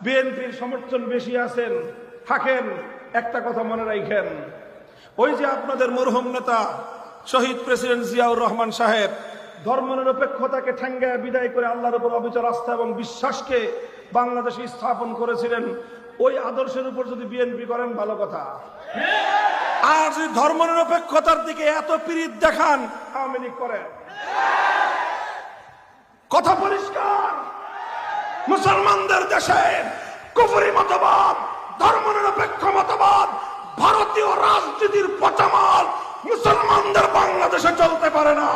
বিএনপির সমর্থন বেশি আছেন থাকেন, একটা কথা মনে রাখেন, ওই যে আপনাদের মরহুম নেতা শহীদ প্রেসিডেন্ট জিয়াউর রহমান সাহেব ধর্মনিরপেক্ষতাকে ঠেঙ্গায় বিদায় করে আল্লাহর উপর অবিচল আস্থা এবং বিশ্বাসকে বাংলাদেশে স্থাপন করেছিলেন। ওই আদর্শের উপর যদি বিএনপি করেন ভালো কথা, আর যদি ধর্মনিরপেক্ষতার দিকে এত পীড়িত দেখান আওয়ামী লীগ করেন। কথা পরিষ্কার, মুসলমানদের দেশে কুফরি মতবাদ, ধর্মনিরপেক্ষ মতবাদ, ভারতীয় রাজনীতির পচামাল মুসলমানদের বাংলাদেশে চলতে পারে না।